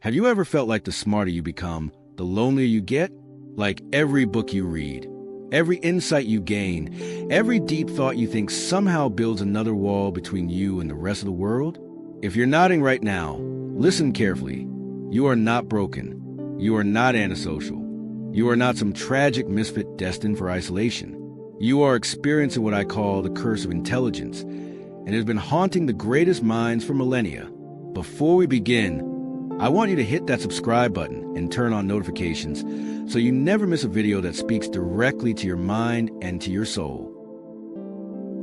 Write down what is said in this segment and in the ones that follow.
Have you ever felt like the smarter you become, the lonelier you get? Like every book you read, every insight you gain, every deep thought you think somehow builds another wall between you and the rest of the world? If you're nodding right now, listen carefully. You are not broken. You are not antisocial. You are not some tragic misfit destined for isolation. You are experiencing what I call the curse of intelligence, and it has been haunting the greatest minds for millennia. Before we begin, I want you to hit that subscribe button and turn on notifications so you never miss a video that speaks directly to your mind and to your soul.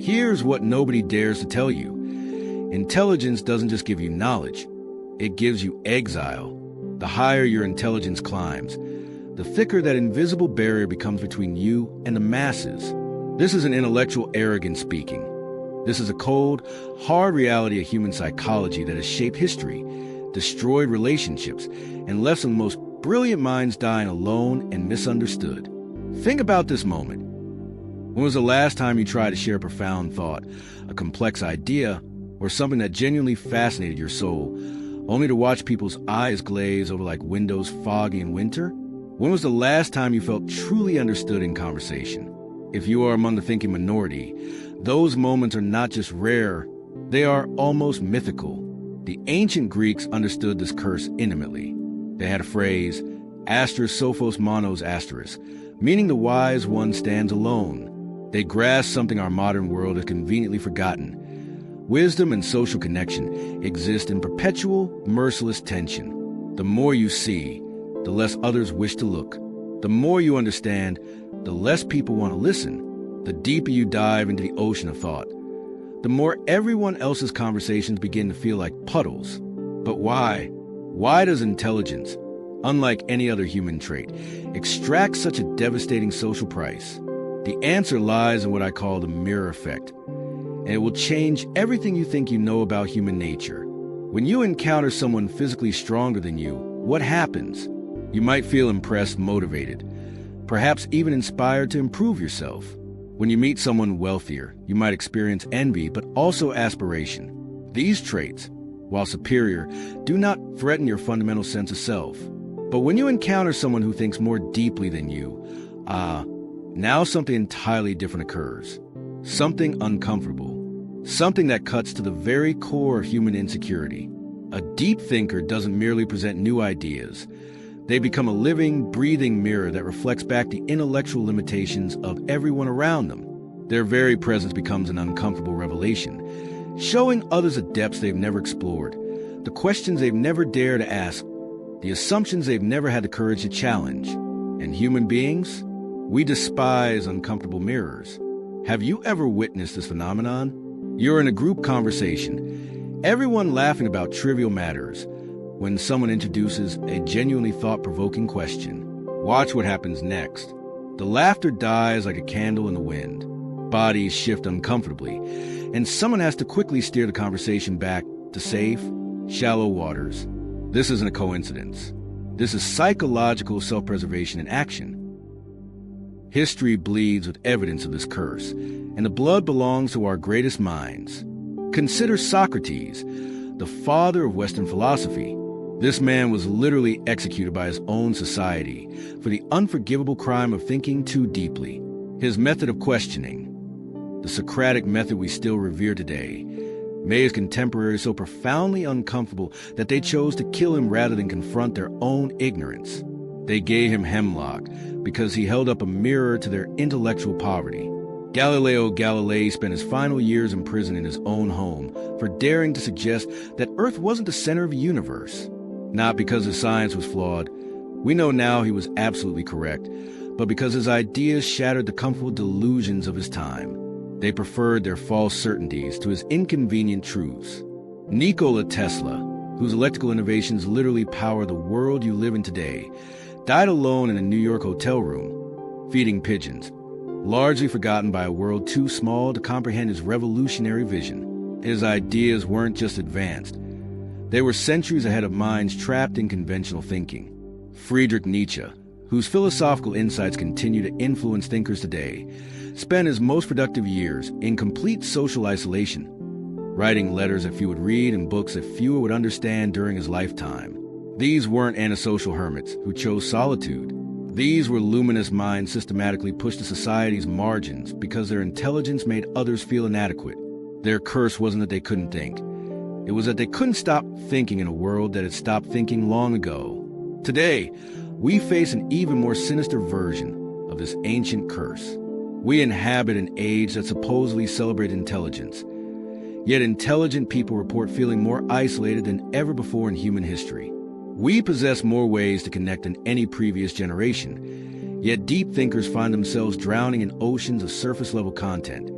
Here's what nobody dares to tell you. Intelligence doesn't just give you knowledge, it gives you exile. The higher your intelligence climbs, the thicker that invisible barrier becomes between you and the masses. This is an intellectual arrogance speaking. This is a cold, hard reality of human psychology that has shaped history, destroyed relationships, and left some of the most brilliant minds dying alone and misunderstood. Think about this moment. When was the last time you tried to share a profound thought, a complex idea, or something that genuinely fascinated your soul, only to watch people's eyes glaze over like windows foggy in winter? When was the last time you felt truly understood in conversation? If you are among the thinking minority, those moments are not just rare, they are almost mythical. The ancient Greeks understood this curse intimately. They had a phrase, asterisk sophos monos asterisk, meaning the wise one stands alone. They grasped something our modern world has conveniently forgotten. Wisdom and social connection exist in perpetual, merciless tension. The more you see, the less others wish to look. The more you understand, the less people want to listen. The deeper you dive into the ocean of thought, the more everyone else's conversations begin to feel like puddles. But why? Why does intelligence, unlike any other human trait, extract such a devastating social price? The answer lies in what I call the mirror effect, and it will change everything you think you know about human nature. When you encounter someone physically stronger than you, what happens? You might feel impressed, motivated, perhaps even inspired to improve yourself. When you meet someone wealthier, you might experience envy, but also aspiration. These traits, while superior, do not threaten your fundamental sense of self. But when you encounter someone who thinks more deeply than you, now something entirely different occurs. Something uncomfortable. Something that cuts to the very core of human insecurity. A deep thinker doesn't merely present new ideas. They become a living, breathing mirror that reflects back the intellectual limitations of everyone around them. Their very presence becomes an uncomfortable revelation, showing others the depths they've never explored, the questions they've never dared to ask, the assumptions they've never had the courage to challenge. And human beings, we despise uncomfortable mirrors. Have you ever witnessed this phenomenon? You're in a group conversation, everyone laughing about trivial matters, when someone introduces a genuinely thought-provoking question. Watch what happens next. The laughter dies like a candle in the wind. Bodies shift uncomfortably, and someone has to quickly steer the conversation back to safe, shallow waters. This isn't a coincidence. This is psychological self-preservation in action. History bleeds with evidence of this curse, and the blood belongs to our greatest minds. Consider Socrates, the father of Western philosophy. This man was literally executed by his own society for the unforgivable crime of thinking too deeply. His method of questioning, the Socratic method we still revere today, made his contemporaries so profoundly uncomfortable that they chose to kill him rather than confront their own ignorance. They gave him hemlock because he held up a mirror to their intellectual poverty. Galileo Galilei spent his final years in prison in his own home for daring to suggest that Earth wasn't the center of the universe. Not because his science was flawed. We know now he was absolutely correct, but because his ideas shattered the comfortable delusions of his time. They preferred their false certainties to his inconvenient truths. Nikola Tesla, whose electrical innovations literally power the world you live in today, died alone in a New York hotel room, feeding pigeons, largely forgotten by a world too small to comprehend his revolutionary vision. His ideas weren't just advanced. They were centuries ahead of minds trapped in conventional thinking. Friedrich Nietzsche, whose philosophical insights continue to influence thinkers today, spent his most productive years in complete social isolation, writing letters that few would read and books that fewer would understand during his lifetime. These weren't antisocial hermits who chose solitude. These were luminous minds systematically pushed to society's margins because their intelligence made others feel inadequate. Their curse wasn't that they couldn't think. It was that they couldn't stop thinking in a world that had stopped thinking long ago. Today, we face an even more sinister version of this ancient curse. We inhabit an age that supposedly celebrates intelligence. Yet intelligent people report feeling more isolated than ever before in human history. We possess more ways to connect than any previous generation. Yet deep thinkers find themselves drowning in oceans of surface-level content,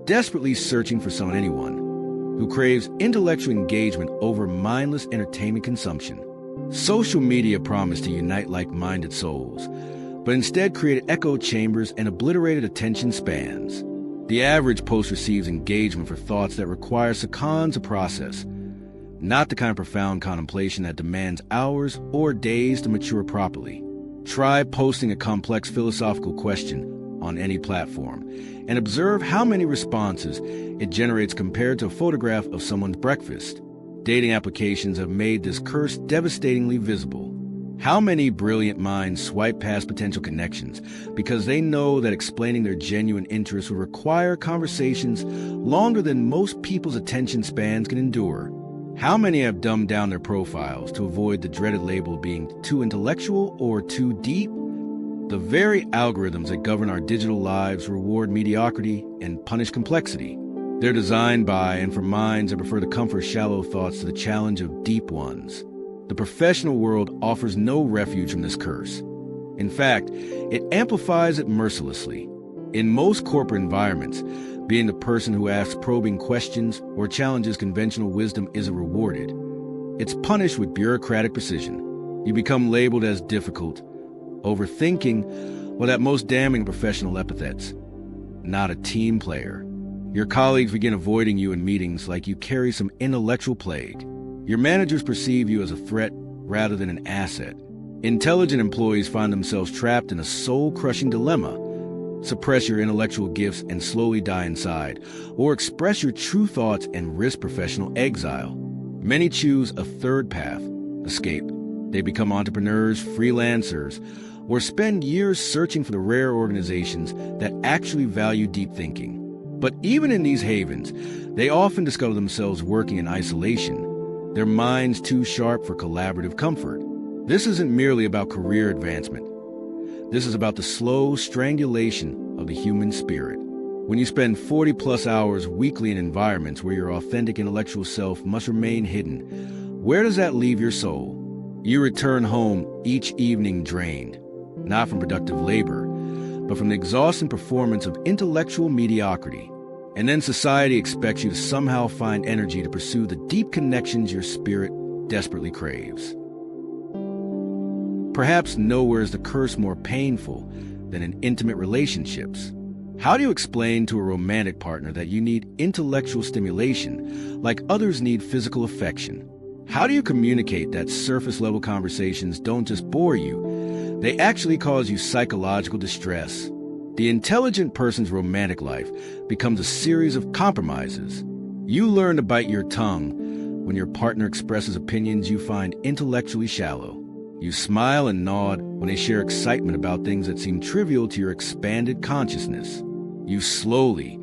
desperately searching for anyone who craves intellectual engagement over mindless entertainment consumption. Social media promised to unite like-minded souls, but instead created echo chambers and obliterated attention spans. The average post receives engagement for thoughts that require seconds to process, not the kind of profound contemplation that demands hours or days to mature properly. Try posting a complex philosophical question on any platform and observe how many responses it generates compared to a photograph of someone's breakfast. Dating applications have made this curse devastatingly visible. How many brilliant minds swipe past potential connections because they know that explaining their genuine interests will require conversations longer than most people's attention spans can endure? How many have dumbed down their profiles to avoid the dreaded label of being too intellectual or too deep? The very algorithms that govern our digital lives reward mediocrity and punish complexity. They're designed by and for minds that prefer the comfort of shallow thoughts to the challenge of deep ones. The professional world offers no refuge from this curse. In fact, it amplifies it mercilessly. In most corporate environments, being the person who asks probing questions or challenges conventional wisdom isn't rewarded. It's punished with bureaucratic precision. You become labeled as difficult, overthinking, or that most damning professional epithets. Not a team player. Your colleagues begin avoiding you in meetings like you carry some intellectual plague. Your managers perceive you as a threat rather than an asset. Intelligent employees find themselves trapped in a soul-crushing dilemma. Suppress your intellectual gifts and slowly die inside, or express your true thoughts and risk professional exile. Many choose a third path, escape. They become entrepreneurs, freelancers, or spend years searching for the rare organizations that actually value deep thinking. But even in these havens, they often discover themselves working in isolation, their minds too sharp for collaborative comfort. This isn't merely about career advancement. This is about the slow strangulation of the human spirit. When you spend 40-plus hours weekly in environments where your authentic intellectual self must remain hidden, where does that leave your soul? You return home each evening drained, not from productive labor, but from the exhausting performance of intellectual mediocrity. And then society expects you to somehow find energy to pursue the deep connections your spirit desperately craves. Perhaps nowhere is the curse more painful than in intimate relationships. How do you explain to a romantic partner that you need intellectual stimulation like others need physical affection? How do you communicate that surface-level conversations don't just bore you, they actually cause you psychological distress? The intelligent person's romantic life becomes a series of compromises. You learn to bite your tongue when your partner expresses opinions you find intellectually shallow. You smile and nod when they share excitement about things that seem trivial to your expanded consciousness. You slowly,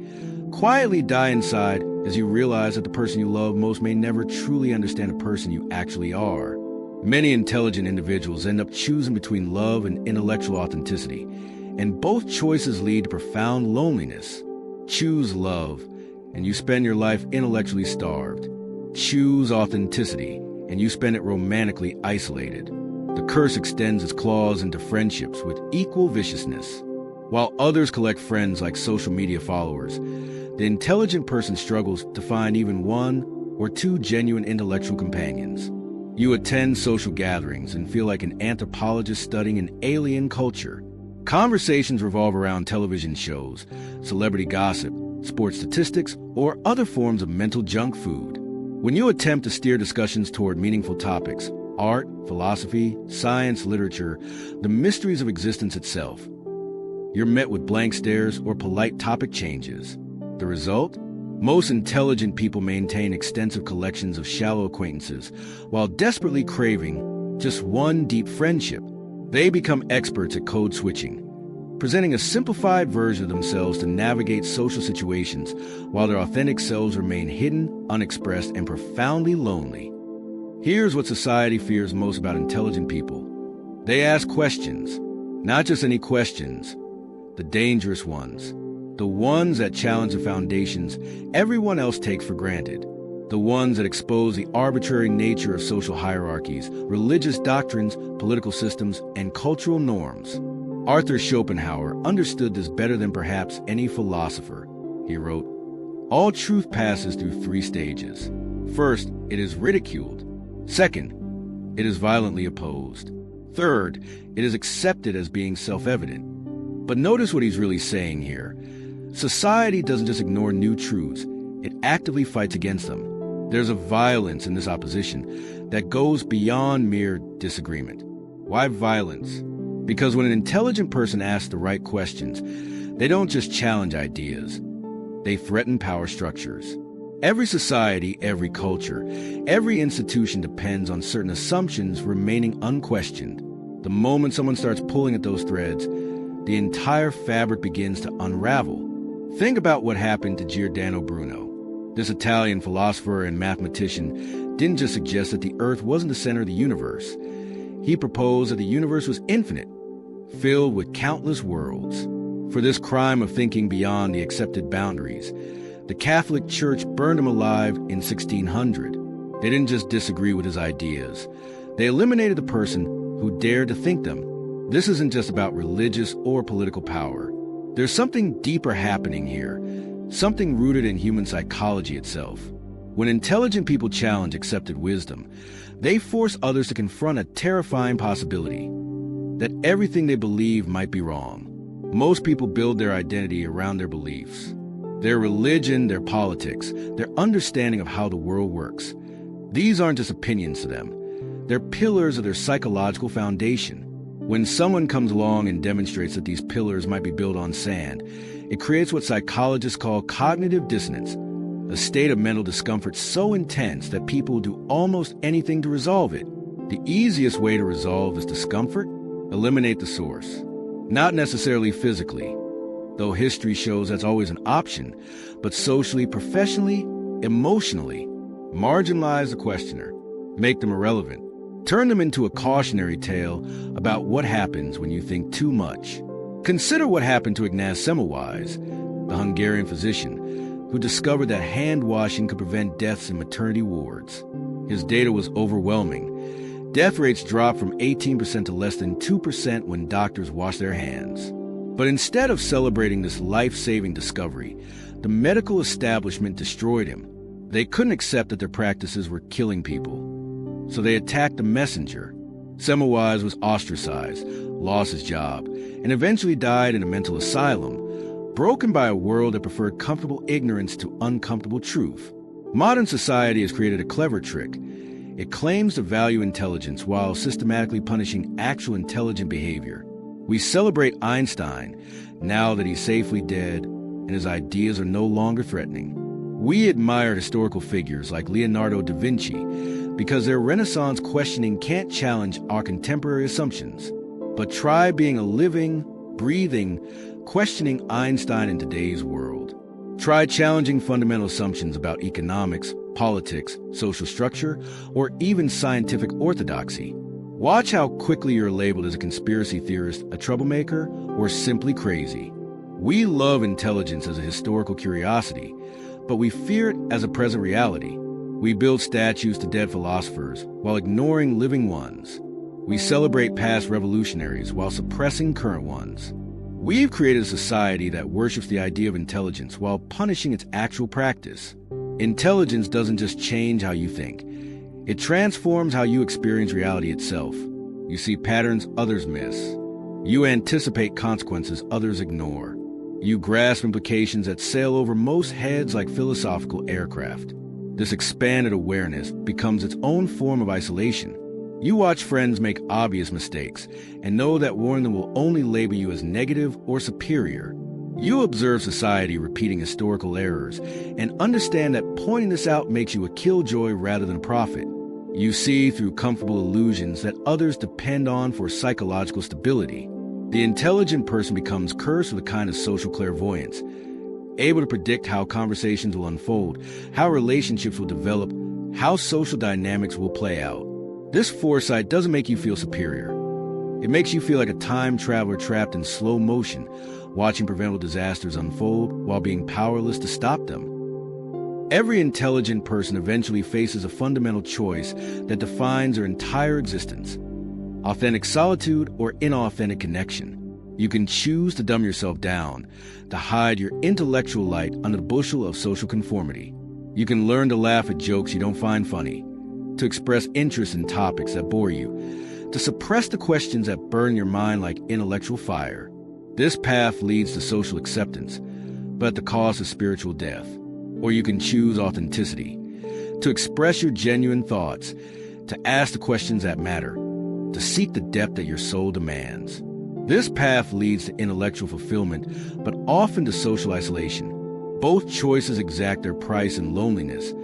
quietly die inside as you realize that the person you love most may never truly understand the person you actually are. Many intelligent individuals end up choosing between love and intellectual authenticity, and both choices lead to profound loneliness. Choose love, and you spend your life intellectually starved. Choose authenticity, and you spend it romantically isolated. The curse extends its claws into friendships with equal viciousness. While others collect friends like social media followers, the intelligent person struggles to find even one or two genuine intellectual companions. You attend social gatherings and feel like an anthropologist studying an alien culture. Conversations revolve around television shows, celebrity gossip, sports statistics, or other forms of mental junk food. When you attempt to steer discussions toward meaningful topics, art, philosophy, science, literature, the mysteries of existence itself, you're met with blank stares or polite topic changes. The result? Most intelligent people maintain extensive collections of shallow acquaintances while desperately craving just one deep friendship. They become experts at code switching, presenting a simplified version of themselves to navigate social situations while their authentic selves remain hidden, unexpressed, and profoundly lonely. Here's what society fears most about intelligent people. They ask questions, not just any questions, the dangerous ones, the ones that challenge the foundations everyone else takes for granted, the ones that expose the arbitrary nature of social hierarchies, religious doctrines, political systems, and cultural norms. Arthur Schopenhauer understood this better than perhaps any philosopher. He wrote, "All truth passes through three stages. First, it is ridiculed. Second, it is violently opposed. Third, it is accepted as being self-evident." But notice what he's really saying here. Society doesn't just ignore new truths, it actively fights against them. There's a violence in this opposition that goes beyond mere disagreement. Why violence? Because when an intelligent person asks the right questions, they don't just challenge ideas, they threaten power structures. Every society, every culture, every institution depends on certain assumptions remaining unquestioned. The moment someone starts pulling at those threads, the entire fabric begins to unravel. Think about what happened to Giordano Bruno. This Italian philosopher and mathematician didn't just suggest that the Earth wasn't the center of the universe. He proposed that the universe was infinite, filled with countless worlds. For this crime of thinking beyond the accepted boundaries, the Catholic Church burned him alive in 1600. They didn't just disagree with his ideas. They eliminated the person who dared to think them. This isn't just about religious or political power. There's something deeper happening here, something rooted in human psychology itself. When intelligent people challenge accepted wisdom, they force others to confront a terrifying possibility, that everything they believe might be wrong. Most people build their identity around their beliefs, their religion, their politics, their understanding of how the world works. These aren't just opinions to them. They're pillars of their psychological foundation. When someone comes along and demonstrates that these pillars might be built on sand, it creates what psychologists call cognitive dissonance, a state of mental discomfort so intense that people do almost anything to resolve it. The easiest way to resolve this discomfort? Eliminate the source. Not necessarily physically, though history shows that's always an option, but socially, professionally, emotionally. Marginalize the questioner. Make them irrelevant. Turn them into a cautionary tale about what happens when you think too much. Consider what happened to Ignaz Semmelweis, the Hungarian physician, who discovered that hand-washing could prevent deaths in maternity wards. His data was overwhelming. Death rates dropped from 18% to less than 2% when doctors wash their hands. But instead of celebrating this life-saving discovery, the medical establishment destroyed him. They couldn't accept that their practices were killing people. So they attacked the messenger. Semmelweis was ostracized, lost his job, and eventually died in a mental asylum, broken by a world that preferred comfortable ignorance to uncomfortable truth. Modern society has created a clever trick. It claims to value intelligence while systematically punishing actual intelligent behavior. We celebrate Einstein now that he's safely dead and his ideas are no longer threatening. We admire historical figures like Leonardo da Vinci because their Renaissance questioning can't challenge our contemporary assumptions. But try being a living, breathing, questioning Einstein in today's world. Try challenging fundamental assumptions about economics, politics, social structure, or even scientific orthodoxy. Watch how quickly you're labeled as a conspiracy theorist, a troublemaker, or simply crazy. We love intelligence as a historical curiosity, but we fear it as a present reality. We build statues to dead philosophers while ignoring living ones. We celebrate past revolutionaries while suppressing current ones. We've created a society that worships the idea of intelligence while punishing its actual practice. Intelligence doesn't just change how you think. It transforms how you experience reality itself. You see patterns others miss. You anticipate consequences others ignore. You grasp implications that sail over most heads like philosophical aircraft. This expanded awareness becomes its own form of isolation. You watch friends make obvious mistakes and know that warning them will only label you as negative or superior. You observe society repeating historical errors and understand that pointing this out makes you a killjoy rather than a prophet. You see through comfortable illusions that others depend on for psychological stability. The intelligent person becomes cursed with a kind of social clairvoyance, able to predict how conversations will unfold, how relationships will develop, how social dynamics will play out. This foresight doesn't make you feel superior. It makes you feel like a time traveler trapped in slow motion, watching preventable disasters unfold while being powerless to stop them. Every intelligent person eventually faces a fundamental choice that defines their entire existence: authentic solitude or inauthentic connection. You can choose to dumb yourself down, to hide your intellectual light under the bushel of social conformity. You can learn to laugh at jokes you don't find funny, to express interest in topics that bore you, to suppress the questions that burn your mind like intellectual fire. This path leads to social acceptance, but at the cost of spiritual death. Or you can choose authenticity, to express your genuine thoughts, to ask the questions that matter, to seek the depth that your soul demands. This path leads to intellectual fulfillment, but often to social isolation. Both choices exact their price in loneliness,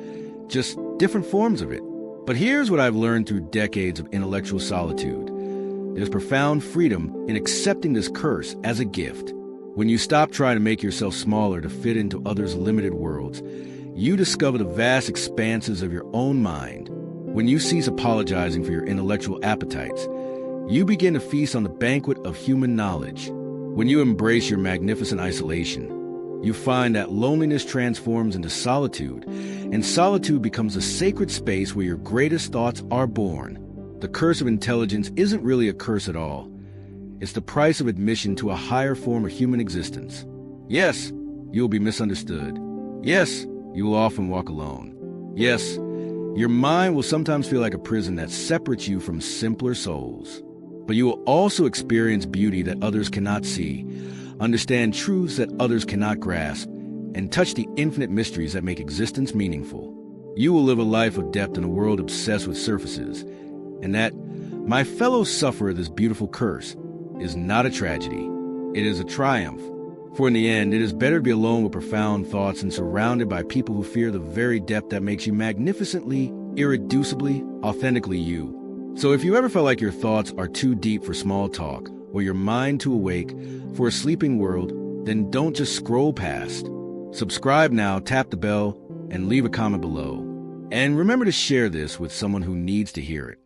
just different forms of it. But here's what I've learned through decades of intellectual solitude. There's profound freedom in accepting this curse as a gift. When you stop trying to make yourself smaller to fit into others' limited worlds, you discover the vast expanses of your own mind. When you cease apologizing for your intellectual appetites, you begin to feast on the banquet of human knowledge. When you embrace your magnificent isolation, you find that loneliness transforms into solitude, and solitude becomes a sacred space where your greatest thoughts are born. The curse of intelligence isn't really a curse at all. It's the price of admission to a higher form of human existence. Yes, you will be misunderstood. Yes, you will often walk alone. Yes, your mind will sometimes feel like a prison that separates you from simpler souls. But you will also experience beauty that others cannot see, understand truths that others cannot grasp, and touch the infinite mysteries that make existence meaningful. You will live a life of depth in a world obsessed with surfaces, and that, my fellow sufferer of this beautiful curse, is not a tragedy. It is a triumph. For in the end, it is better to be alone with profound thoughts and surrounded by people who fear the very depth that makes you magnificently, irreducibly, authentically you. So if you ever felt like your thoughts are too deep for small talk, or your mind too awake for a sleeping world, then don't just scroll past. Subscribe now, tap the bell, and leave a comment below. And remember to share this with someone who needs to hear it.